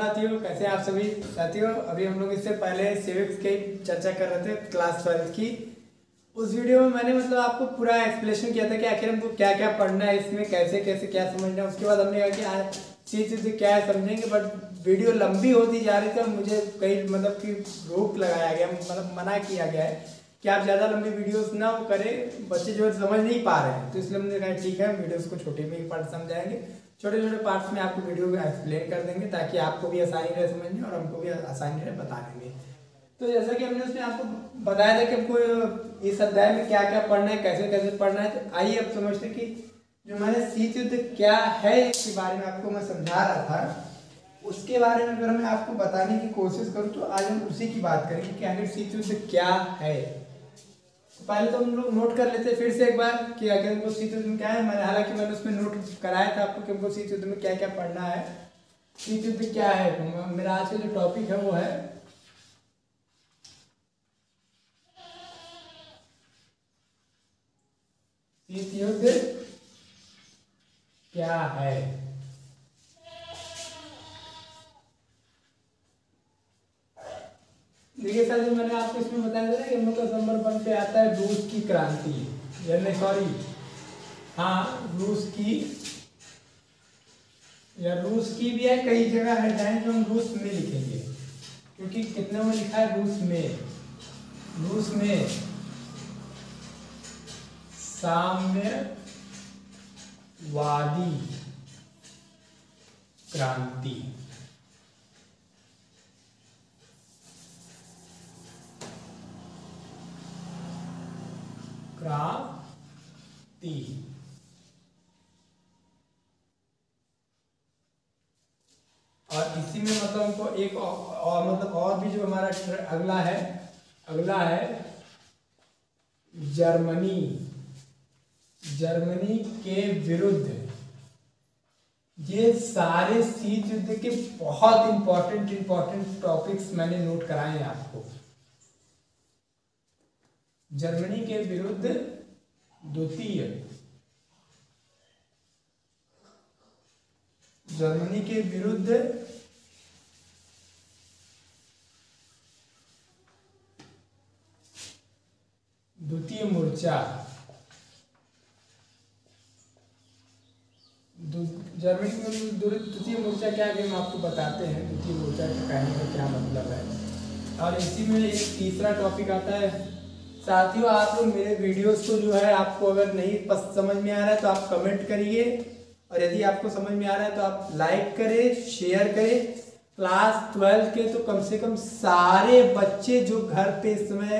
साथियों, कैसे हैं आप सभी साथियों। अभी हम लोग इससे पहले सिविक्स की चर्चा कर रहे थे, क्लास 12 की। उस वीडियो में मैंने मतलब आपको पूरा एक्सप्लेनेशन किया था कि आखिर हमको क्या क्या पढ़ना है, इसमें कैसे कैसे क्या समझना है। उसके बाद हमने कहा कि आज चीज़ क्या है समझेंगे, बट वीडियो लंबी होती जा रही थी और मुझे कई मतलब कि रोक लगाया गया, मतलब मना किया गया है कि आप ज़्यादा लंबी वीडियोस ना वो करें, बच्चे जो है समझ नहीं पा रहे हैं। तो इसलिए हमने कहा ठीक है, वीडियोस को छोटे में ही पार्ट समझाएंगे, छोटे छोटे पार्ट्स में आपको वीडियो को एक्सप्लेन कर देंगे ताकि आपको भी आसानी रहे समझने और हमको भी आसानी रहे बताने में। तो जैसा कि हमने उसमें आपको बताया था कि हमको इस अध्याय में क्या क्या पढ़ना है, कैसे कैसे पढ़ना है। तो आइए अब समझते कि जो मैंने शीत युद्ध क्या है इसके बारे में आपको मैं समझा रहा था, उसके बारे में अगर मैं आपको बताने की कोशिश करूँ तो आज हम उसी की बात करेंगे कि आखिर शीत युद्ध क्या है। पहले तो हम लोग नोट कर लेते हैं फिर से एक बार कि अगर हमको शीत युद्ध में क्या है। मैंने उसमें नोट कराया था आपको कि हमको शीत युद्ध में क्या क्या पढ़ना है। शीत युद्ध क्या है, मेरा आज का जो टॉपिक है वो है शीत युद्ध क्या है। देखिए सर, जो मैंने आपको इसमें बताया था ना कि हम लोग का नंबर 1 पे आता है रूस की क्रांति, यानी सॉरी हाँ रूस की, या रूस की भी है, कई जगह हेडलाइन जो हम रूस में लिखेंगे क्योंकि कितने में लिखा है रूस में। रूस में साम्यवादी क्रांति। क्रांति और इसी में मतलब हमको एक और मतलब और भी जो हमारा अगला है जर्मनी। जर्मनी के विरुद्ध। ये सारे शीत युद्ध के बहुत इंपॉर्टेंट टॉपिक्स मैंने नोट कराए हैं आपको। जर्मनी के विरुद्ध द्वितीय, जर्मनी के विरुद्ध द्वितीय मोर्चा। जर्मनी के द्वितीय मोर्चा क्या है हम आपको बताते हैं। द्वितीय मोर्चा का कहने का क्या मतलब है। और इसी में एक तीसरा टॉपिक आता है साथियों। आप लोग मेरे वीडियोस को जो है आपको अगर नहीं समझ में आ रहा है तो आप कमेंट करिए, और यदि आपको समझ में आ रहा है तो आप लाइक करें, शेयर करें। क्लास 12 के तो कम से कम सारे बच्चे जो घर पे इस समय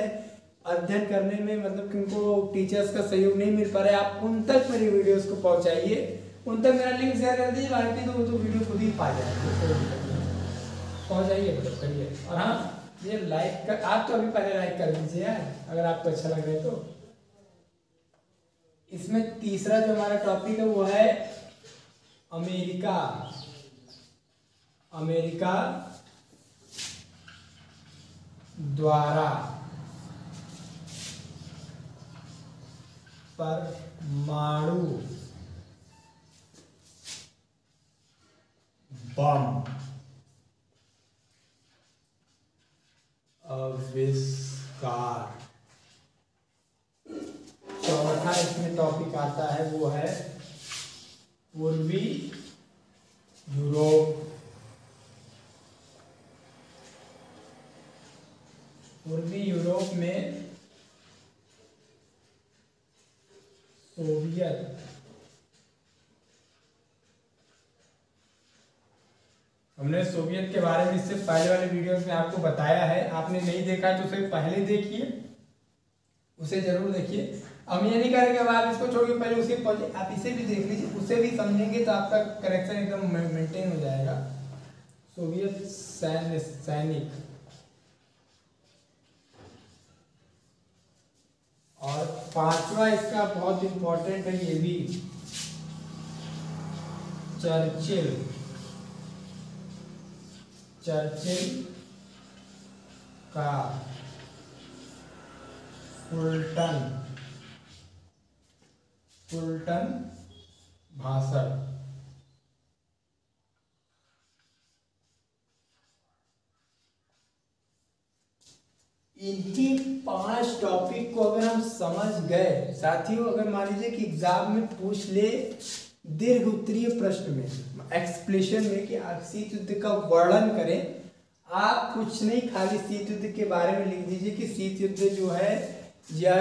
अध्ययन करने में मतलब कि उनको टीचर्स का सहयोग नहीं मिल पा रहा है, आप उन तक मेरी वीडियोस को पहुंचाइए, उन तक मेरा लिंक शेयर कर दीजिए। बाकी तो वो तो वीडियो खुद ही पा जाएंगे, पहुंचाइए मतलब करिए। और हाँ, ये लाइक कर, आप तो अभी पहले लाइक कर दीजिए यार अगर आपको अच्छा लग रहा है तो। इसमें तीसरा जो हमारा टॉपिक है वो है अमेरिका। अमेरिका द्वारा परमाणु बम आविष्कार। चौथा इसमें टॉपिक आता है वो है पूर्वी यूरोप। पूर्वी यूरोप में सोवियत हमने सोवियत के बारे में इससे पहले वाले वीडियोस में आपको बताया है। आपने नहीं देखा तो उसे पहले देखिए, उसे जरूर देखिए। हम ये नहीं करेंगे अब आप इसको छोड़ के पहले उसे पढ़िए, आप इसे भी देख लीजिए, उसे भी समझेंगे तो आपका करेक्शन एकदम मेंटेन हो जाएगा। सोवियत सैनिक। और पांचवा इसका बहुत इंपॉर्टेंट है ये भी, चर्चिल। चर्चिल का फुलटन भाषण। इन्हीं 5 टॉपिक को अगर हम समझ गए साथियों, अगर मान लीजिए कि एग्जाम में पूछ ले दीर्घ उत्तरीय प्रश्न में एक्सप्लेनेशन में कि आप शीत युद्ध का वर्णन करें, आप कुछ नहीं खाली शीत युद्ध के बारे में लिख दीजिए कि शीत युद्ध जो है यह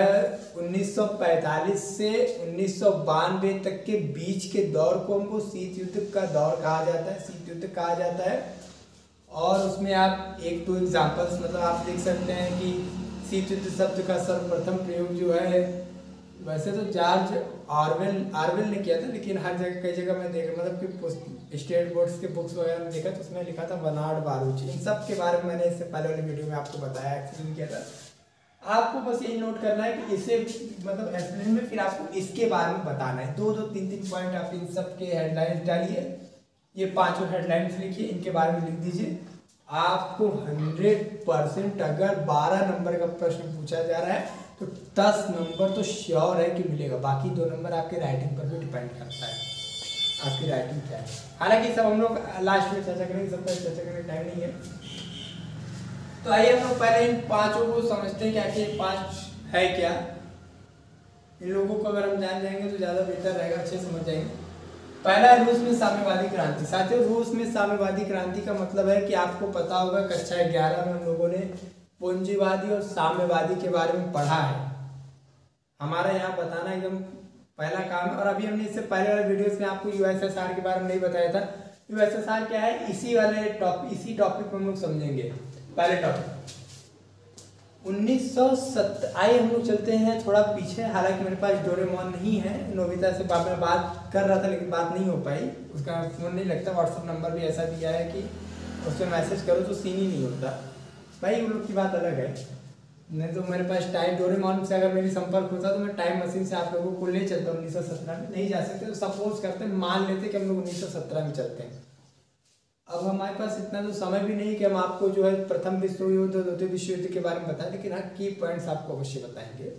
1945 से 1992 तक के बीच के दौर को हमको शीत युद्ध का दौर कहा जाता है, शीत युद्ध कहा जाता है। और उसमें आप 1-2 एग्जाम्पल्स मतलब आप देख सकते हैं कि शीत युद्ध शब्द का सर्वप्रथम प्रयोग जो है, वैसे तो जॉर्ज ऑरवेल ने किया था, लेकिन हर जगह कई जगह मैं देखा मतलब कि स्टेट बोर्ड्स के बुक्स वगैरह में देखा तो उसमें लिखा था बर्नार्ड बारूची। इन सब के बारे में मैंने इससे पहले वाली वीडियो में आपको बताया, एक्सप्लेन किया था। आपको बस यही नोट करना है कि इसे मतलब एक्सप्लेन में फिर आपको इसके बारे में बताना है। 2-2, 3-3 पॉइंट आप इन सब के हेडलाइंस डालिए, ये 5 हेडलाइंस लिखिए, इनके बारे में लिख दीजिए। आपको 100% अगर 12 नंबर का प्रश्न पूछा जा रहा है तो 10 नंबर तो श्योर है कि मिलेगा, बाकी 2 नंबर आपके राइटिंग पर भी डिपेंड करता है, आपकी राइटिंग क्या है। हालांकि सब हम लोग लास्ट में चर्चा करेंगे, सब पर चर्चा करने का टाइम नहीं है। तो आइए हम लोग पहले इन 5 को समझते हैं कि आखिर 5 है क्या। इन लोगों को अगर हम जान जाएंगे तो ज़्यादा बेहतर रहेगा, अच्छे समझ जाएंगे। पहला है रूस में साम्यवादी क्रांति। साथियों, रूस में साम्यवादी क्रांति का मतलब है कि आपको पता होगा कक्षा 11 में हम लोगों ने पूंजीवादी और साम्यवादी के बारे में पढ़ा है। हमारा यहाँ बताना एकदम पहला काम है। और अभी हमने इससे पहले वाले वीडियोस में आपको यूएसएसआर के बारे में नहीं बताया था। यूएसएसआर क्या है, इसी टॉपिक में हम लोग समझेंगे। पहले टॉपिक 1970। आइए हम लोग चलते हैं थोड़ा पीछे। हालांकि मेरे पास डोरेमोन नहीं है, नोबिता से मैं बात कर रहा था लेकिन बात नहीं हो पाई, उसका फ़ोन नहीं लगता। व्हाट्सअप नंबर भी ऐसा दिया है कि उस पर मैसेज करो तो सीन ही नहीं होता भाई, उन लोग की बात अलग है। नहीं तो मेरे पास टाइम डोरेमोन से अगर मेरी संपर्क होता तो मैं टाइम मशीन से आप लोगों को ले चलता 1917 में। नहीं जा सकते तो सपोज करते मान लेते कि हम लोग 1917 में चलते हैं। अब हमारे पास इतना तो समय भी नहीं कि हम आपको जो है प्रथम विश्व युद्ध और द्वितीय विश्व युद्ध के बारे में बताएं, लेकिन हाँ की पॉइंट्स आपको अवश्य बताएंगे।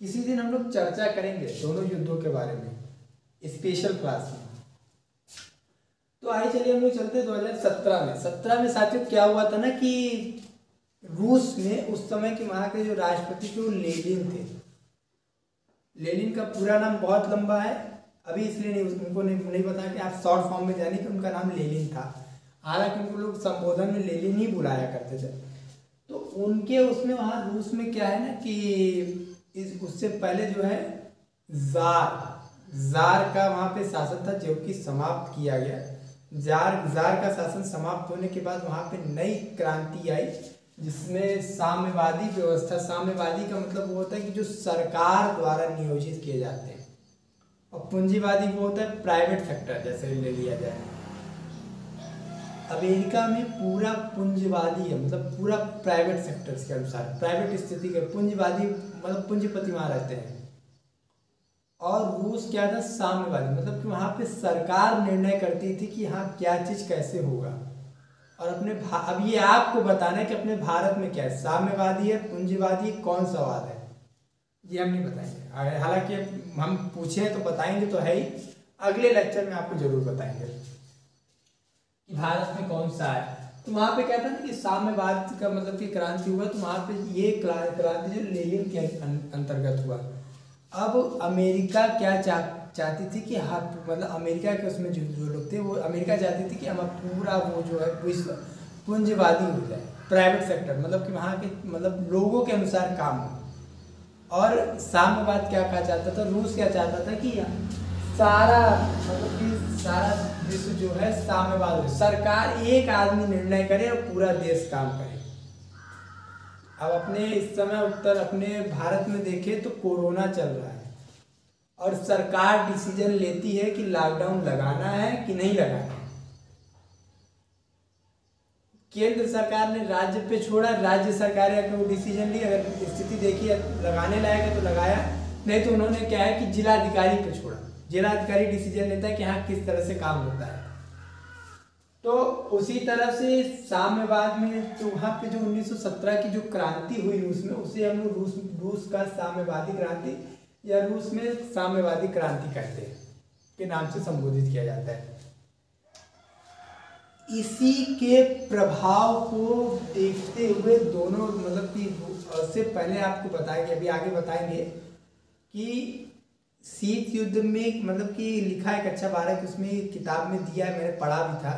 किसी दिन हम लोग चर्चा करेंगे दोनों युद्धों के बारे में स्पेशल क्लास में। तो आइए चलिए हम लोग चलते हैं 2017 में। 17 में साथियों क्या हुआ था ना कि रूस में उस समय के वहाँ के जो राष्ट्रपति थे वो लेनिन थे। लेनिन का पूरा नाम बहुत लंबा है, अभी इसलिए नहीं उनको नहीं पता कि आप शॉर्ट फॉर्म में जानिए कि उनका नाम लेनिन था। हालांकि उनको लोग संबोधन में लेनिन ही बुलाया करते थे। तो उनके उसमें वहाँ रूस में क्या है ना कि उससे पहले जो है जार का वहाँ पे शासन था जो कि समाप्त किया गया। जार का शासन समाप्त होने के बाद वहाँ पे नई क्रांति आई जिसमें साम्यवादी व्यवस्था। साम्यवादी का मतलब वो होता है कि जो सरकार द्वारा नियोजित किए जाते हैं, और पूंजीवादी वो होता है प्राइवेट सेक्टर। जैसे ले लिया जाए अमेरिका में पूरा पूंजीवादी है, मतलब पूरा प्राइवेट सेक्टर्स के अनुसार, प्राइवेट स्थिति के पूंजीवादी मतलब पूंजीपति वहाँ रहते हैं। और रूस क्या था, साम्यवादी, मतलब कि वहाँ पे सरकार निर्णय करती थी कि हाँ क्या चीज़ कैसे होगा। और अब ये आपको बताना है कि अपने भारत में क्या है, साम्यवादी है, पूंजीवादी, कौन सा वाद है, ये हम नहीं बताएंगे। हालांकि हम पूछे तो बताएंगे तो है ही, अगले लेक्चर में आपको जरूर बताएंगे कि भारत में कौन सा है। तो वहाँ पे क्या था ना कि साम्यवाद का मतलब कि क्रांति हुआ, तो वहाँ पे ये क्रांति जो लेनिन के अंतर्गत हुआ। अब अमेरिका क्या चाहती थी कि हाँ मतलब अमेरिका के उसमें जो लोग थे वो अमेरिका चाहती थी कि हम पूरा वो जो है विश्व पूंजीवादी हो जाए, प्राइवेट सेक्टर, मतलब कि वहाँ के मतलब लोगों के अनुसार काम हो। और साम्यवाद क्या कहा चाहता था, रूस क्या चाहता था कि सारा मतलब कि सारा विश्व जो है साम्यवाद हो, सरकार एक आदमी निर्णय करे और पूरा देश काम करे। अब अपने इस समय अपने भारत में देखें तो कोरोना चल रहा है और सरकार डिसीजन लेती है कि लॉकडाउन लगाना है कि नहीं लगाना है। केंद्र सरकार ने राज्य पे छोड़ा, राज्य सरकार का वो डिसीजन ली, अगर स्थिति देखी लगाने लायक है तो लगाया, नहीं तो उन्होंने क्या है कि जिलाधिकारी पे छोड़ा। जिलाधिकारी डिसीजन लेता है कि हाँ किस तरह से काम होता है। तो उसी तरह से साम्यवाद में तो वहाँ पे जो 1917 की जो क्रांति हुई रूस में, उसे हम रूस का साम्यवादी क्रांति या रूस में साम्यवादी क्रांति कहते हैं के नाम से संबोधित किया जाता है। इसी के प्रभाव को देखते हुए दोनों मतलब कि उससे पहले आपको बताएंगे, अभी आगे बताएंगे कि शीत युद्ध में मतलब कि लिखा है कक्षा 12 की, उसमें किताब में दिया है, मैंने पढ़ा भी था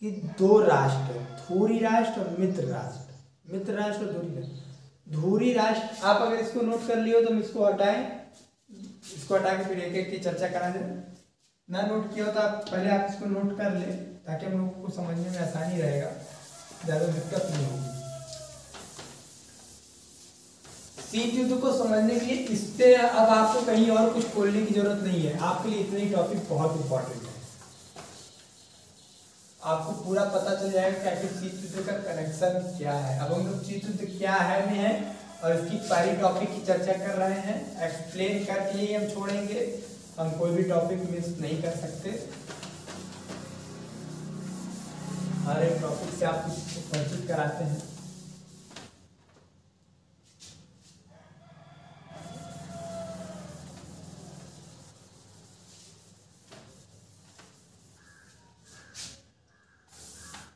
कि दो राष्ट्र, धुरी राष्ट्र और मित्र राष्ट्र, मित्र राष्ट्र और धुरी राष्ट्र। धुरी राष्ट्र आप अगर इसको नोट कर लियो तो हम इसको हटाएं, इसको हटा के फिर एक एक की चर्चा करा दें। ना नोट किया हो तो आप पहले आप इसको नोट कर ले ताकि हम लोगों को समझने में आसानी रहेगा, ज़्यादा दिक्कत नहीं होगी। शीत युद्ध को समझने के लिए इससे अब आपको कहीं और कुछ खोलने की जरूरत नहीं है, आपके लिए इतने ही टॉपिक बहुत इंपॉर्टेंट है। आपको पूरा पता चल जाएगा कि आखिर शीत युद्ध का कनेक्शन क्या है। अब हम लोग शीत युद्ध क्या है में है और इसकी पहली टॉपिक की चर्चा कर रहे हैं, एक्सप्लेन करके ही हम छोड़ेंगे, हम कोई भी टॉपिक मिस नहीं कर सकते। हर एक टॉपिक से आपको परिचित कराते हैं।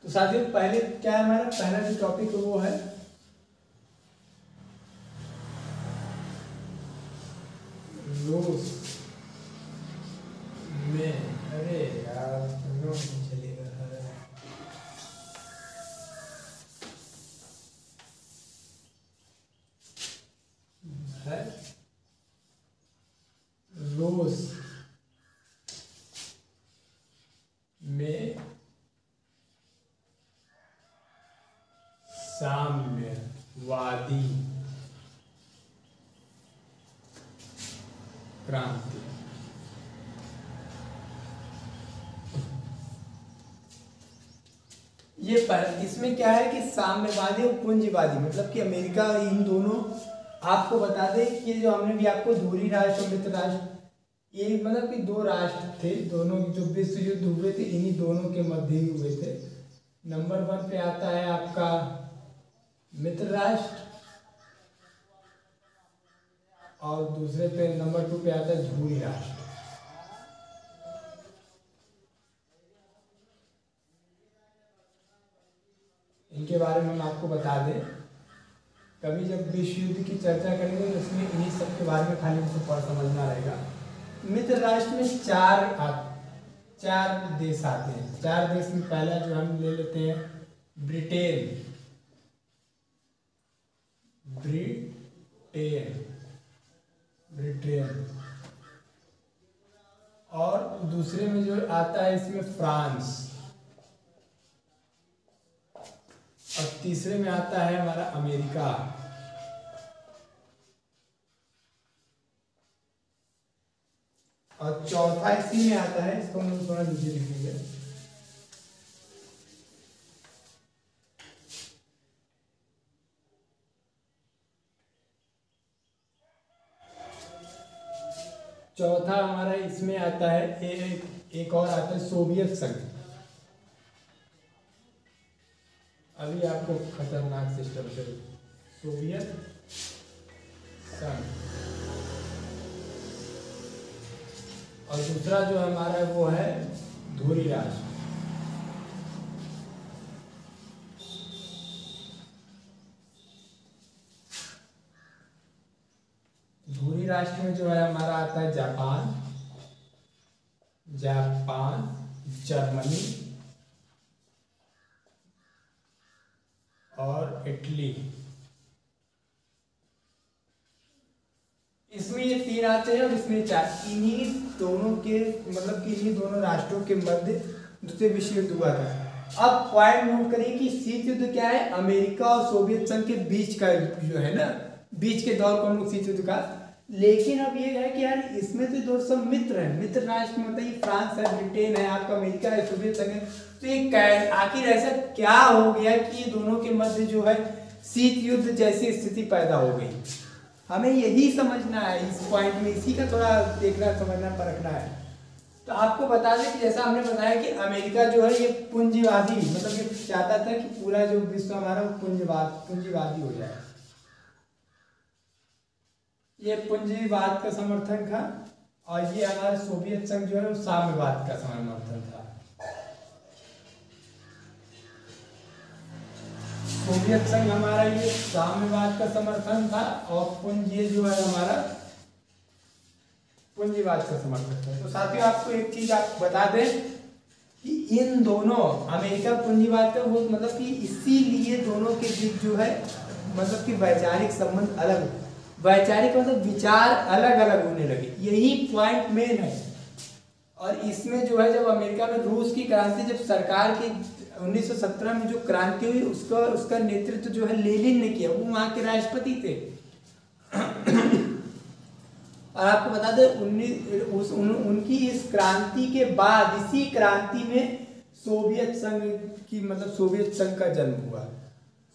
तो साथियों पहले क्या है, हमारा पहला जो टॉपिक है वो है रूस में, अरे यार चलेगा है रूस में साम्यवादी क्रांति। ये इसमें क्या है कि साम्यवादी और पूंजीवादी मतलब कि अमेरिका, इन दोनों आपको बता दें कि जो हमने भी आपको धुरी राष्ट्र और मित्र राष्ट्र, ये मतलब कि दो राष्ट्र थे, दोनों जो विश्व युद्ध हुए थे इन्हीं दोनों के मध्य ही हुए थे। नंबर 1 पे आता है आपका मित्र राष्ट्र और दूसरे पे नंबर 2 पे आता है धुरी राष्ट्र। इनके बारे में हम आपको बता दें, कभी जब विश्व युद्ध की चर्चा करेंगे तो इसमें इन्हीं सब के बारे में खाली हमको पढ़ समझना रहेगा। मित्र राष्ट्र में चार देश आते हैं। 4 देश में पहला जो हम ले लेते हैं ब्रिटेन, और दूसरे में जो आता है इसमें फ्रांस, और तीसरे में आता है हमारा अमेरिका, और चौथा इसी में आता है, इसको हम लोग थोड़ा नीचे लिखेंगे, चौथा हमारा इसमें आता है एक और आता है सोवियत संघ। अभी आपको खतरनाक सिस्टम से सोवियत संघ, और दूसरा जो हमारा वो है धुरी राष्ट्र। धुरी राष्ट्र में जो है हमारा आता है जापान, जर्मनी और इटली। इसमें ये 3 आते हैं और इसमें 4। इन्हीं दोनों के मतलब कि इन्हीं दोनों राष्ट्रों के मध्य द्वितीय विश्व युद्ध हुआ था। अब पॉइंट नोट करिए कि शीत युद्ध क्या है, अमेरिका और सोवियत संघ के बीच का जो है ना, बीच के दौर को हम लोग शीत युद्ध का। लेकिन अब ये है कि यार इसमें तो दो सब मित्र हैं, मित्र राष्ट्र मतलब ये फ्रांस है, ब्रिटेन है, आपका अमेरिका है, सोवियत संघ है। तो ये आखिर ऐसा क्या हो गया कि ये दोनों के मध्य जो है शीत युद्ध जैसी स्थिति पैदा हो गई। हमें यही समझना है इस पॉइंट में, इसी का थोड़ा देखना समझना परखना है। तो आपको बता दें कि जैसा हमने बताया कि अमेरिका जो है ये पूंजीवादी मतलब ये चाहता था कि पूरा जो विश्व हमारा वो पूंजीवादी हो जाए, ये पूंजीवाद का समर्थन था, और ये हमारा सोवियत संघ जो है वो साम्यवाद का समर्थन था। सोवियत संघ हमारा ये साम्यवाद का समर्थन था और ये जो है हमारा पूंजीवाद का समर्थन था। तो साथियों आपको एक चीज आप बता दें कि इन दोनों अमेरिका पूंजीवाद का वो मतलब कि इसीलिए दोनों के बीच जो है मतलब कि वैचारिक संबंध अलग, वैचारिक मतलब विचार अलग अलग होने लगे, यही पॉइंट मेन है। और इसमें जो है जब अमेरिका में रूस की क्रांति, जब सरकार की 1917 में जो क्रांति हुई उसका नेतृत्व जो है लेनिन ने किया, वो वहाँ के राष्ट्रपति थे। और आपको बता दें उनकी इस क्रांति के बाद, इसी क्रांति में सोवियत संघ की मतलब सोवियत संघ का जन्म हुआ,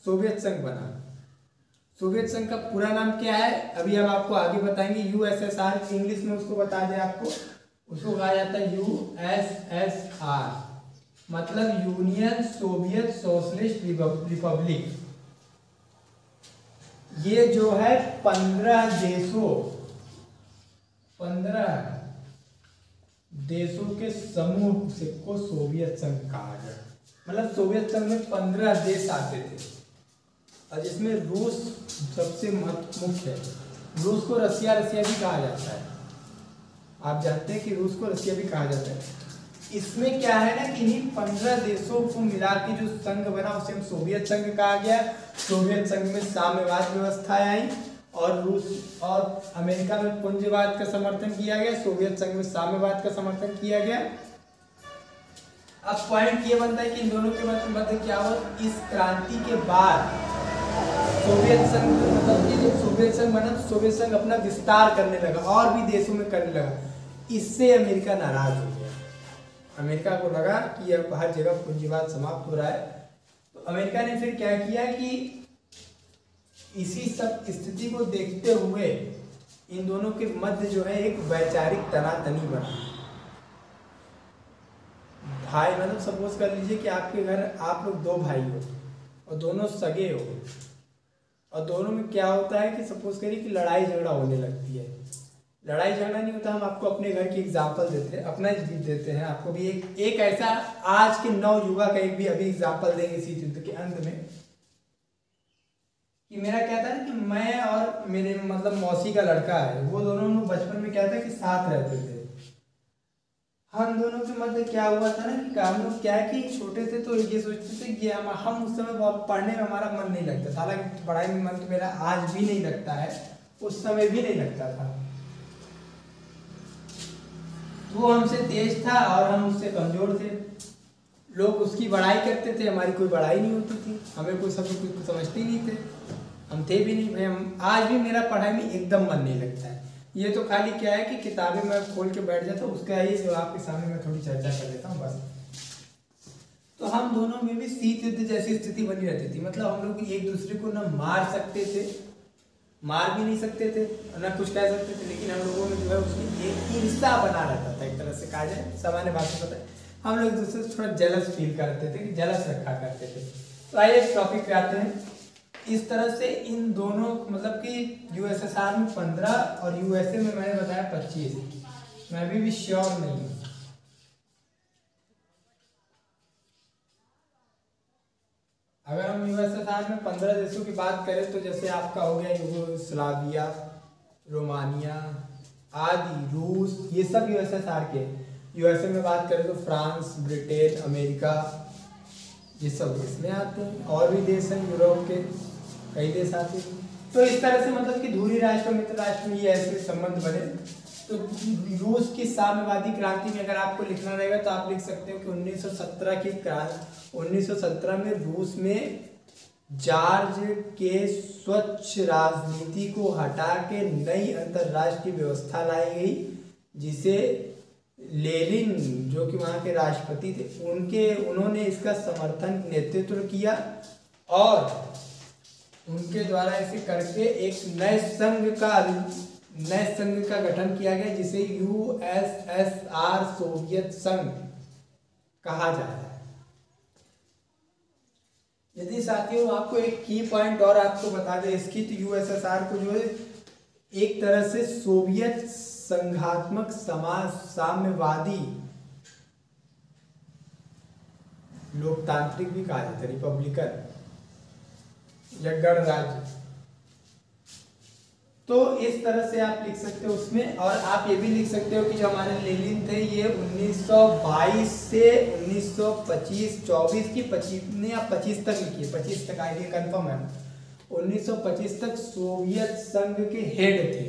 सोवियत संघ बना। सोवियत संघ का पूरा नाम क्या है अभी हम आपको आगे बताएंगे। यूएसएसआर इंग्लिश में उसको बता दें आपको, उसको कहा जाता है यूएसएसआर, मतलब यूनियन सोवियत सोशलिस्ट रिपब्लिक। ये जो है 15 देशों के समूह से को सोवियत संघ कहा गया। मतलब सोवियत संघ में 15 देश आते थे और जिसमें रूस सबसे मुख्य है। रूस को रसिया भी कहा जाता है, आप जानते हैं कि रूस को रसिया भी कहा जाता है। इसमें क्या है ना कि इन्हीं 15 देशों को मिला के जो संघ बना उसे हम सोवियत संघ कहा गया। सोवियत संघ में साम्यवाद व्यवस्थाएं आई और रूस और अमेरिका में पूंजीवाद का समर्थन किया गया, सोवियत संघ में साम्यवाद का समर्थन किया गया। अब पॉइंट ये बनता है कि इन दोनों के मध्य क्या हुआ, इस क्रांति के बाद सोवियत संघ मतलब कि जब सोवियत संघ बना तो सोवियत संघ अपना विस्तार करने लगा और भी देशों में करने लगा। इससे अमेरिका नाराज हो गया। अमेरिका को लगा कि अब हर जगह पूंजीवाद समाप्त हो रहा है, तो अमेरिका ने फिर क्या किया कि इसी सब स्थिति को देखते हुए इन दोनों के मध्य जो है एक वैचारिक तनातनी बना। भाई मतलब सपोज कर लीजिए कि आपके घर आप लोग 2 भाई हो और दोनों सगे हो और दोनों में क्या होता है कि सपोज करिए कि लड़ाई झगड़ा होने लगती है। लड़ाई झगड़ा नहीं होता, हम आपको अपने घर की एग्जांपल देते हैं, अपना भी देते हैं, आपको भी एक ऐसा आज के नवयुवा का एक भी अभी एग्जांपल देंगे इसी युद्ध के अंत में कि मेरा क्या था कि मैं और मेरे मतलब मौसी का लड़का है, वो दोनों बचपन में क्या था कि साथ रहते थे। हम दोनों के मध्य क्या हुआ था ना कि हम लोग क्या कि छोटे थे तो ये सोचते थे कि हम उस समय बहुत पढ़ने में हमारा मन नहीं लगता था। हालांकि पढ़ाई में मन तो मेरा आज भी नहीं लगता है, उस समय भी नहीं लगता था। वो हमसे तेज था और हम उससे कमजोर थे। लोग उसकी बड़ाई करते थे, हमारी कोई बड़ाई नहीं होती थी, हमें कोई सब कुछ समझते ही नहीं थे, हम थे भी नहीं। भाई हम आज भी मेरा पढ़ाई में एकदम मन नहीं लगता है। ये तो खाली क्या है कि किताबें मैं खोल के बैठ जाता हूँ, उसका ही जो आपके सामने मैं थोड़ी चर्चा कर लेता हूँ बस। तो हम दोनों में भी शीत युद्ध जैसी स्थिति बनी रहती थी। मतलब हम लोग एक दूसरे को ना मार सकते थे, मार भी नहीं सकते थे, ना कुछ कह सकते थे, लेकिन हम लोगों में जो है उसकी एक ईर्ष्या बना रहता था। एक तरह से कहा जाए, सामान्य बात में पता है, हम लोग एक दूसरे से थोड़ा जेलस फील करते थे, कि जेलस रखा करते थे। तो आइए इस टॉपिक पे आते हैं। इस तरह से इन दोनों मतलब कि यूएसएसआर में 15 और यूएसए में मैंने बताया 25, मैं अभी भी श्योर नहीं हूँ। अगर हम यूएसएसआर में 15 देशों की बात करें तो जैसे आपका हो गया यूगोस्लाविया, रोमानिया आदि, रूस, ये सब यूएसएसआर के। यूएसए में बात करें तो फ्रांस, ब्रिटेन, अमेरिका, ये सब इसमें आते हैं। और भी देश हैं यूरोप के, कई देश आते हैं। तो इस तरह से मतलब कि धुरी राष्ट्र, मित्र राष्ट्र में ये ऐसे संबंध बने। तो रूस की साम्यवादी क्रांति में अगर आपको लिखना रहेगा तो आप लिख सकते हो कि 1917 की क्रांति, 1917 में रूस में जॉर्ज के स्वच्छ राजनीति को हटा के नई अंतरराष्ट्रीय व्यवस्था लाई गई, जिसे लेनिन जो कि वहाँ के राष्ट्रपति थे उन्होंने इसका समर्थन नेतृत्व किया और उनके द्वारा इसे करके एक नए संघ का गठन किया गया, जिसे यूएसएसआर, सोवियत संघ कहा जाता है। यदि साथियों आपको एक की पॉइंट और आपको बता दें इसकी, तो यूएसएसआर को जो है एक तरह से सोवियत संघात्मक समाज साम्यवादी लोकतांत्रिक भी कहा जाता है, रिपब्लिकन। या गणराज्य। तो इस तरह से आप लिख सकते हो उसमें। और आप ये भी लिख सकते हो कि जो हमारे लेनिन थे ये 1922 से 1925, 24 की 25 ने या 25 तक लिखिए, 25 तक आइडिया कंफर्म है, 1925 तक सोवियत संघ के हेड थे।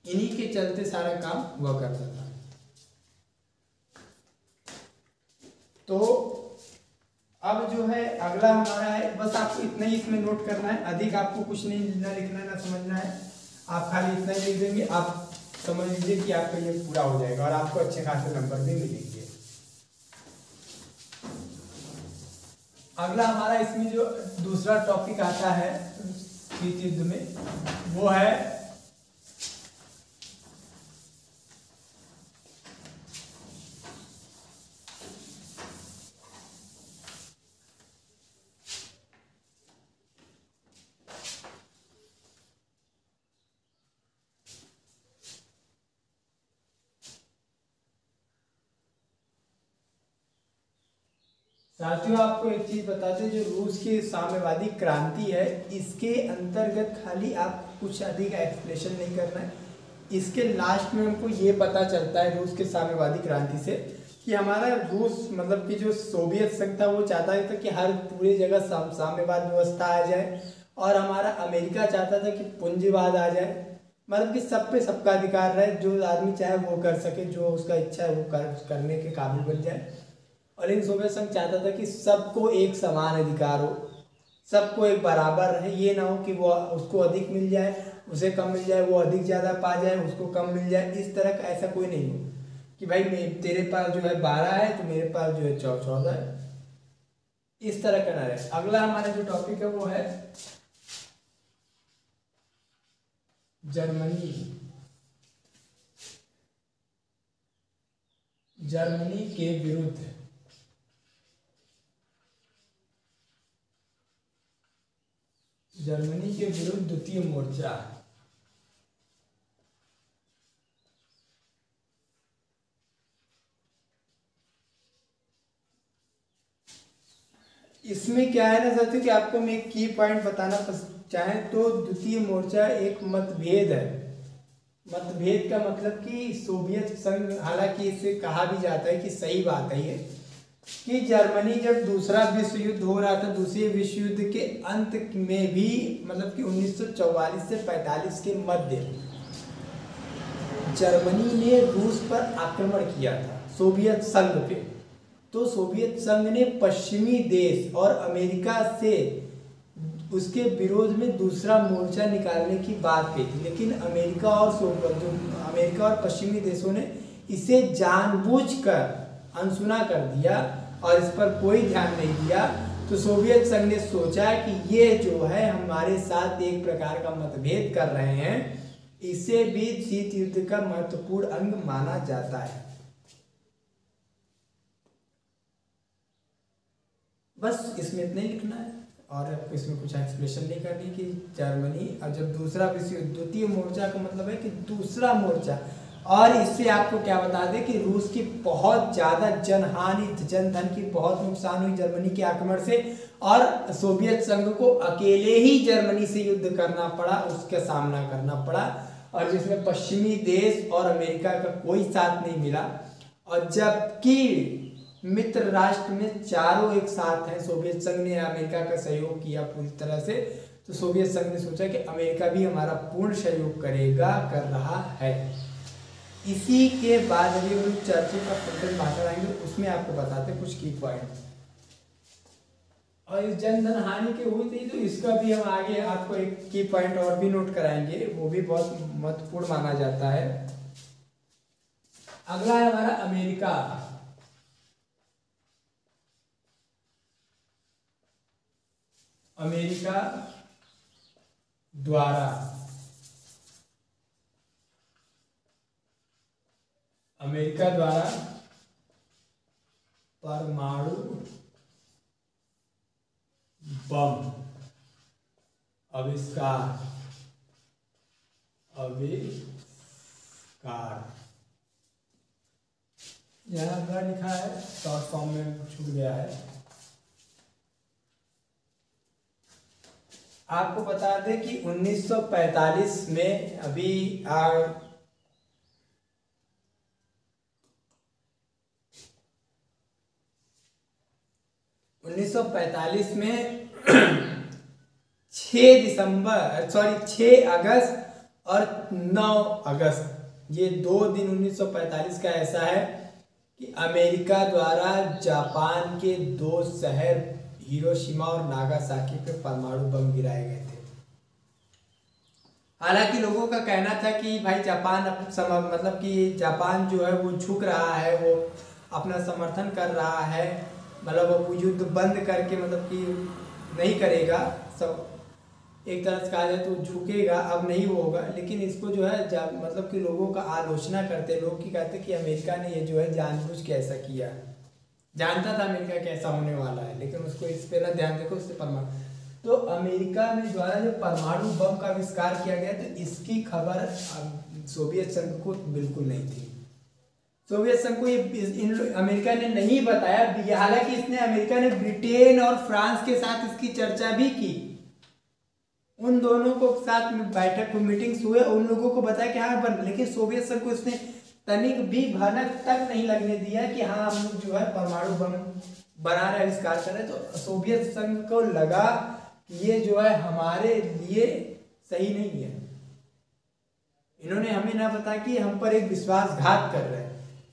इन्हीं के चलते सारा काम हुआ करता था। तो अब जो है अगला हमारा है, बस आपको इतना ही इसमें नोट करना है, अधिक आपको कुछ नहीं ना लिखना है ना समझना है। आप खाली इतना ही लिख देंगे, आप समझ लीजिए कि आपका ये पूरा हो जाएगा और आपको अच्छे खासे नंबर भी मिलेंगे। अगला हमारा इसमें जो दूसरा टॉपिक आता है शीत युद्ध में, वो है साथियों। आपको एक चीज बताते हैं, जो रूस की साम्यवादी क्रांति है, इसके अंतर्गत खाली आप कुछ अधिक एक्सप्लेनेशन नहीं करना है। इसके लास्ट में हमको ये पता चलता है रूस के साम्यवादी क्रांति से कि हमारा रूस मतलब कि जो सोवियत संघ था वो चाहता था कि हर पूरी जगह साम्यवाद व्यवस्था आ जाए, और हमारा अमेरिका चाहता था कि पूंजीवाद आ जाए, मतलब कि सब पे सबका अधिकार रहे, जो आदमी चाहे वो कर सके, जो उसका इच्छा है वो करने के काबिल बन जाए। और लेकिन सोवियत संघ चाहता था कि सबको एक समान अधिकार हो, सबको एक बराबर रहे, ये ना हो कि वो उसको अधिक मिल जाए उसे कम मिल जाए, वो अधिक ज़्यादा पा जाए उसको कम मिल जाए। इस तरह का ऐसा कोई नहीं हो कि भाई तेरे पास जो है 12 है तो मेरे पास जो है 14 है, इस तरह का ना रहे। अगला हमारा जो टॉपिक है वो है जर्मनी। जर्मनी के विरुद्ध द्वितीय मोर्चा। इसमें क्या है ना साथियों कि आपको मैं एक की पॉइंट बताना चाहें तो द्वितीय मोर्चा एक मतभेद है। मतभेद का मतलब कि सोवियत संघ, हालांकि इसे कहा भी जाता है कि सही बात है ये, कि जर्मनी जब दूसरा विश्व युद्ध हो रहा था, दूसरे विश्व युद्ध के अंत में भी मतलब कि 1944 से 45 के मध्य जर्मनी ने रूस पर आक्रमण किया था, सोवियत संघ पे। तो सोवियत संघ ने पश्चिमी देश और अमेरिका से उसके विरोध में दूसरा मोर्चा निकालने की बात कही थी, लेकिन अमेरिका और पश्चिमी देशों ने इसे जानबूझकर अनसुना कर दिया और इस पर कोई ध्यान नहीं दिया। तो सोवियत संघ ने सोचा कि ये जो है हमारे साथ एक प्रकार का मतभेद कर रहे हैं, इसे भी शीत युद्ध का महत्वपूर्ण अंग माना जाता है। बस इसमें इतना ही लिखना है और आपको इसमें कुछ एक्सप्लेनेशन नहीं करनी कि जर्मनी और जब दूसरा विश्व युद्ध, द्वितीय मोर्चा का मतलब है कि दूसरा मोर्चा। और इससे आपको क्या बता दें कि रूस की बहुत ज़्यादा जनहानि, जनधन की बहुत नुकसान हुई जर्मनी के आक्रमण से, और सोवियत संघ को अकेले ही जर्मनी से युद्ध करना पड़ा, उसका सामना करना पड़ा, और जिसमें पश्चिमी देश और अमेरिका का कोई साथ नहीं मिला। और जबकि मित्र राष्ट्र में चारों एक साथ हैं, सोवियत संघ ने अमेरिका का सहयोग किया पूरी तरह से, तो सोवियत संघ ने सोचा कि अमेरिका भी हमारा पूर्ण सहयोग करेगा, कर रहा है। इसी के बाद अभी हम चर्चा का फुटबॉल भाषण आएंगे, उसमें आपको बताते कुछ की पॉइंट। और इस जनधन हानि की हुई थी तो इसका भी हम आगे आपको एक की पॉइंट और भी नोट कराएंगे, वो भी बहुत महत्वपूर्ण माना जाता है। अगला है हमारा अमेरिका। अमेरिका द्वारा परमाणु बम आविष्कार यहाँ पर लिखा है, शॉर्ट फॉर्म में छूट गया है। आपको बता दें कि 1945 में अभी 1945 में 6 अगस्त और 9 अगस्त, ये 2 दिन 1945 का ऐसा है कि अमेरिका द्वारा जापान के 2 शहर हिरोशिमा और नागासाकी पे परमाणु बम गिराए गए थे। हालांकि लोगों का कहना था कि भाई जापान मतलब कि जापान जो है वो झुक रहा है, वो अपना समर्थन कर रहा है, मतलब वो युद्ध बंद करके मतलब कि नहीं करेगा, सब एक तरह से कहा जाए तो झुकेगा, अब नहीं होगा। लेकिन इसको जो है मतलब कि लोगों का आलोचना करते, लोग की कहते कि अमेरिका ने ये जो है जानबूझ के ऐसा किया, जानता था अमेरिका कैसा होने वाला है, लेकिन उसको इस पे ना ध्यान देखो, उससे परमाणु तो अमेरिका में द्वारा जो परमाणु बम का आविष्कार किया गया तो इसकी खबर सोवियत संघ को बिल्कुल नहीं थी। सोवियत संघ को ये अमेरिका ने नहीं बताया, हालांकि इसने अमेरिका ने ब्रिटेन और फ्रांस के साथ इसकी चर्चा भी की, उन दोनों को साथ में बैठक मीटिंग्स हुए, उन लोगों को बताया कि हाँ बन, लेकिन सोवियत संघ को इसने तनिक भी भनक तक नहीं लगने दिया कि हाँ हम लोग जो है परमाणु बम बना रहे, आविष्कार कर रहे। तो सोवियत संघ को लगा कि ये जो है हमारे लिए सही नहीं है, इन्होंने हमें ना बता कि हम पर एक विश्वासघात कर रहे हैं।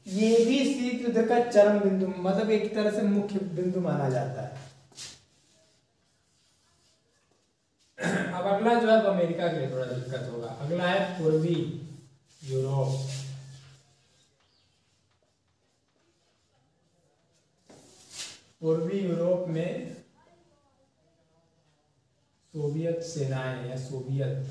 ये भी शीत युद्ध का चरम बिंदु, मतलब एक तरह से मुख्य बिंदु माना जाता है। अब अगला जो है अमेरिका के लिए थोड़ा दिक्कत होगा। अगला है पूर्वी यूरोप। पूर्वी यूरोप में सोवियत सेनाएं या सोवियत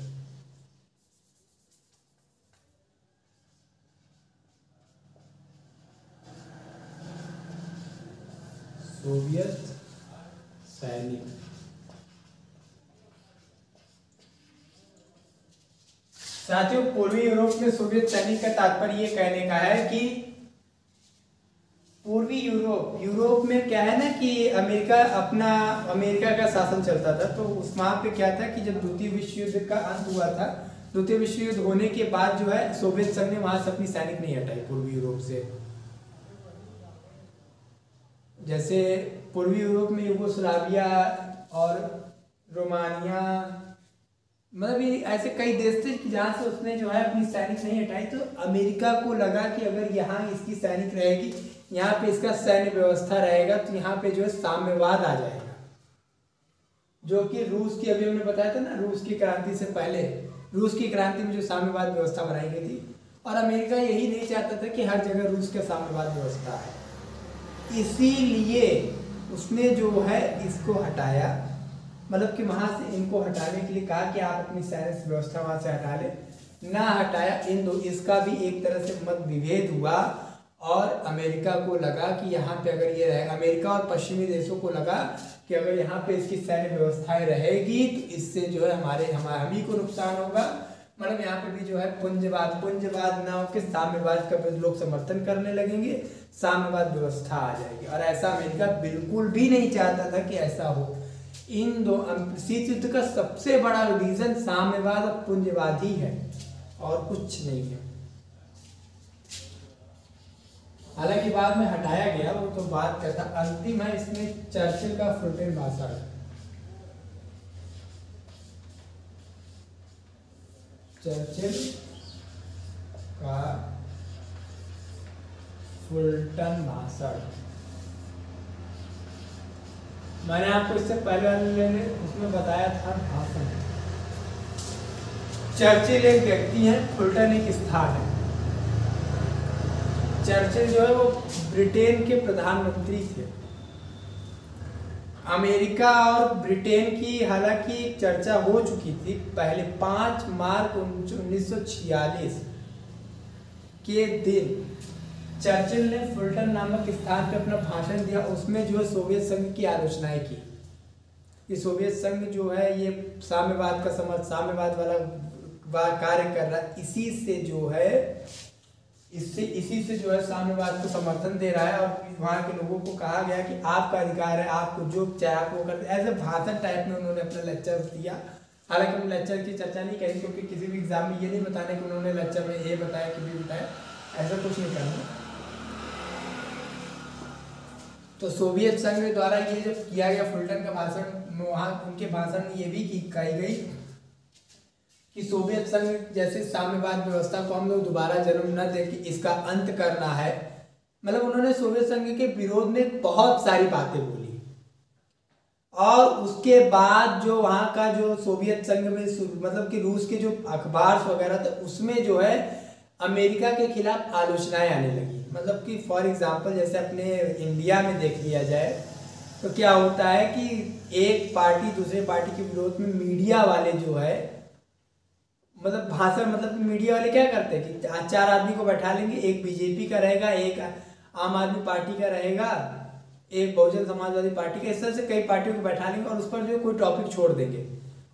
सैनिक साथियों, पूर्वी यूरोप में सोवियत सैनिक का तात्पर्य ये कहने का है कि पूर्वी यूरोप में क्या है ना कि अमेरिका का शासन चलता था, तो उस वहां पे क्या था कि जब द्वितीय विश्व युद्ध का अंत हुआ था, द्वितीय विश्व युद्ध होने के बाद जो है सोवियत संघ ने वहां से अपनी सैनिक नहीं हटाई पूर्वी यूरोप से। जैसे पूर्वी यूरोप में यूगोस्लाविया और रोमानिया, मतलब ये ऐसे कई देश थे कि जहाँ से उसने जो है अपनी सैनिक नहीं हटाई। तो अमेरिका को लगा कि अगर यहाँ इसकी सैनिक रहेगी, यहाँ पे इसका सैन्य व्यवस्था रहेगा, तो यहाँ पे जो है साम्यवाद आ जाएगा, जो कि रूस की, अभी हमने बताया था ना, रूस की क्रांति से पहले रूस की क्रांति में जो साम्यवाद व्यवस्था बनाई गई थी, और अमेरिका यही नहीं चाहता था कि हर जगह रूस का साम्यवाद व्यवस्था है, इसीलिए उसने जो है इसको हटाया, मतलब कि वहां से इनको हटाने के लिए कहा कि आप अपनी सैन्य व्यवस्था वहां से हटा ले, ना हटाया। इसका भी एक तरह से मत विभेद हुआ, और अमेरिका को लगा कि यहाँ पे अगर ये रहेगा, अमेरिका और पश्चिमी देशों को लगा कि अगर यहाँ पे इसकी सैन्य व्यवस्थाएं रहेगी तो इससे जो है हम ही को नुकसान होगा, मतलब यहाँ पे भी जो है पुंजवाद ना होकर साम्यवाद का लोग समर्थन करने लगेंगे, साम्यवाद व्यवस्था आ जाएगी। और ऐसा अमेरिका बिल्कुल भी नहीं चाहता था कि ऐसा हो। इन दो शीत युद्ध का सबसे बड़ा रीजन साम्यवाद और पुंजवाद ही है, और कुछ नहीं है। हालांकि बाद में हटाया गया, वो तो बात करता। अंतिम है इसमें चर्चिल का फुलटन भाषण। चर्चिल का फुलटन भाषण, मैंने आपको इससे पहले वाले उसमें बताया था भाषण। चर्चिल एक व्यक्ति है, फुलटन एक स्थान है। चर्चिल जो है वो ब्रिटेन के प्रधानमंत्री थे। अमेरिका और ब्रिटेन की हालांकि चर्चा हो चुकी थी पहले। 5 मार्च 1946 के दिन चर्चिल ने फुलटन नामक स्थान पर अपना भाषण दिया। उसमें जो है सोवियत संघ की आलोचनाएं की। ये सोवियत संघ जो है ये साम्यवाद का साम्यवाद वाला कार्य कर रहा है, इसी से जो है साम्यवाद को समर्थन दे रहा है। और वहाँ के लोगों को कहा गया कि आपका अधिकार है, आपको जो चाहे आप वो करते। ऐसे भाषण टाइप में उन्होंने अपना लेक्चर दिया हालांकि हम लेक्चर की चर्चा नहीं करें, क्योंकि किसी भी एग्जाम में ये नहीं बताना कि उन्होंने लेक्चर में ए बताया कि बी बताया, ऐसा कुछ नहीं करना। तो सोवियत संघ द्वारा ये जब किया गया फुलटन का भाषण, वहाँ उनके भाषण में ये भी कही गई कि सोवियत संघ जैसे साम्यवाद व्यवस्था को हम लोग दोबारा जन्म न दें, कि इसका अंत करना है। मतलब उन्होंने सोवियत संघ के विरोध में बहुत सारी बातें बोली, और उसके बाद जो वहाँ का जो सोवियत संघ में मतलब कि रूस के जो अखबार वगैरह थे, उसमें जो है अमेरिका के खिलाफ आलोचनाएं आने लगी। मतलब कि फॉर एग्जांपल जैसे अपने इंडिया में देख लिया जाए तो क्या होता है कि एक पार्टी दूसरे पार्टी के विरोध में मीडिया वाले जो है मतलब भाषण, मतलब मीडिया वाले क्या करते हैं कि 4 आदमी को बैठा लेंगे, एक बीजेपी का रहेगा, एक आम आदमी पार्टी का रहेगा, एक बहुजन समाजवादी पार्टी का, इस तरह से कई पार्टियों को बैठा लेंगे और उस पर जो कोई टॉपिक छोड़ देंगे,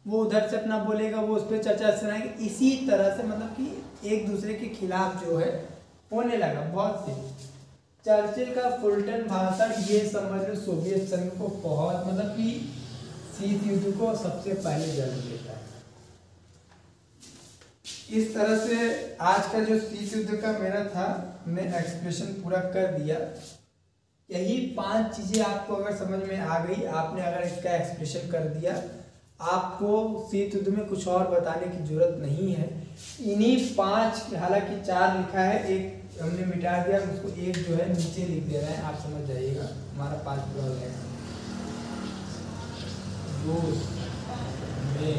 वो उधर से अपना बोलेगा, वो उस पर चर्चा सुनाएंगे। इसी तरह से मतलब कि एक दूसरे के खिलाफ जो है होने लगा बहुत से। चर्चिल का फुलटन भाषण ये समझ लो सोवियत संघ को बहुत मतलब कि शीत युद्ध को सबसे पहले जन्म देता है। इस तरह से आज का जो शीत युद्ध का मेरा था, हमने एक्सप्रेशन पूरा कर दिया। यही 5 चीजें आपको अगर समझ में आ गई, आपने अगर इसका एक्सप्रेशन कर दिया, आपको शीत युद्ध में कुछ और बताने की जरूरत नहीं है। इन्हीं 5, हालांकि 4 लिखा है, एक हमने मिटा दिया, उसको एक जो है नीचे लिख दे रहे हैं, आप समझ जाइएगा। हमारा 5 पूरा हो जाएगा। रूस में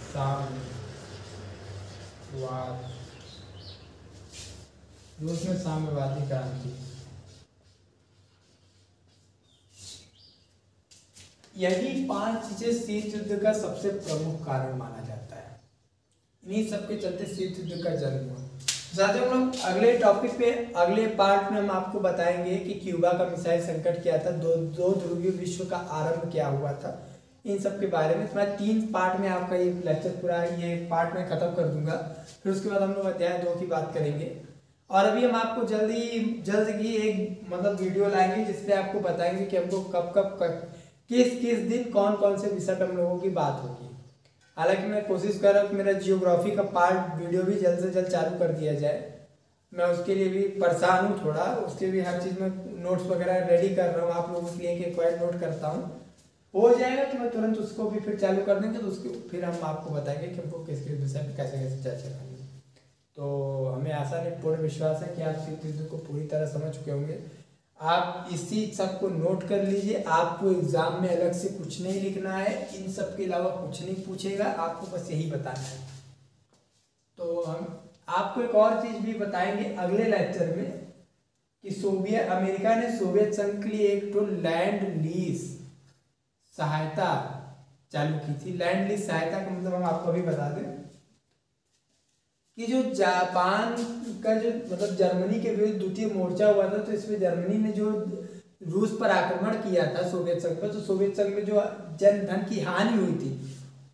साम्यवाद, रूस में साम्यवादी क्रांति, यही 5 चीजें शीत युद्ध का सबसे प्रमुख कारण माना जाता है। इन्हीं सबके चलते शीत युद्ध का जन्म हुआ। साथियों हम लोग अगले टॉपिक पे, अगले पार्ट में हम आपको बताएंगे कि क्यूबा का मिसाइल संकट क्या था, दो ध्रुवीय विश्व का आरंभ क्या हुआ था, इन सब के बारे में। तो मैं 3 पार्ट में आपका ये लेक्चर पूरा ये पार्ट में खत्म कर दूंगा। फिर उसके बाद हम लोग अध्याय 2 की बात करेंगे। और अभी हम आपको जल्द की एक मतलब वीडियो लाएंगे जिसपे आपको बताएंगे कि हमको कब किस दिन कौन कौन से विषय पर हम लोगों की बात होगी। हालांकि मैं कोशिश कर रहा हूँ कि मेरा जियोग्राफी का पार्ट वीडियो भी जल्द से जल्द चालू कर दिया जाए। मैं उसके लिए भी परेशान हूँ थोड़ा, उसके भी हर चीज़ में नोट्स वगैरह रेडी कर रहा हूँ आप लोगों के लिए, एक क्वाइट नोट करता हूँ। हो जाएगा तो मैं तुरंत उसको भी फिर चालू कर देंगे, तो उसके फिर हम आपको बताएंगे कि हमको किस किस विषय पर कैसे कैसे चर्चा करनी है। तो हमें आशा नहीं पूर्ण विश्वास है कि आप शीत युद्ध को पूरी तरह समझ चुके होंगे। आप इसी सब को नोट कर लीजिए, आपको एग्जाम में अलग से कुछ नहीं लिखना है, इन सब के अलावा कुछ नहीं पूछेगा, आपको बस यही बताना है। तो हम आपको एक और चीज भी बताएंगे अगले लेक्चर में कि अमेरिका ने सोवियत संघ के लिए एक तो लैंड लीज सहायता चालू की थी। लैंड लीज सहायता का मतलब हम आपको अभी बता दें कि जो जापान का जो मतलब जर्मनी के विरुद्ध द्वितीय मोर्चा हुआ था, तो इसमें जर्मनी ने जो रूस पर आक्रमण किया था सोवियत संघ पर, तो सोवियत संघ में जो जन धन की हानि हुई थी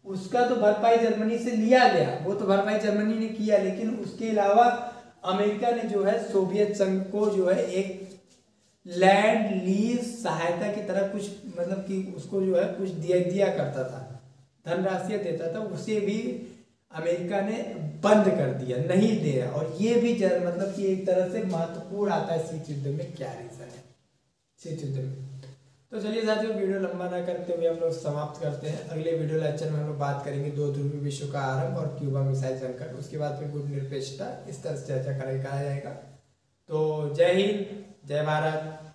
उसका तो भरपाई जर्मनी से लिया गया, वो तो भरपाई जर्मनी ने किया। लेकिन उसके अलावा अमेरिका ने जो है सोवियत संघ को जो है एक लैंड लीज सहायता की तरह कुछ मतलब कि उसको जो है कुछ दिया करता था, धनराशि देता था, उसे भी अमेरिका ने बंद कर दिया, नहीं दे रहा। और ये भी मतलब कि एक तरह से महत्वपूर्ण आता है शीत युद्ध में, क्या रीजन है शीत युद्ध में। तो चलिए साथियों वीडियो लंबा ना करते हुए हम लोग समाप्त करते हैं। अगले वीडियो लेक्चर में हम लोग बात करेंगे 2 ध्रुवीय विश्व का आरंभ और क्यूबा मिसाइल संकट, उसके बाद फिर गुट निरपेक्षता, इस तरह से चर्चा करा जाएगा। तो जय हिंद, जय भारत।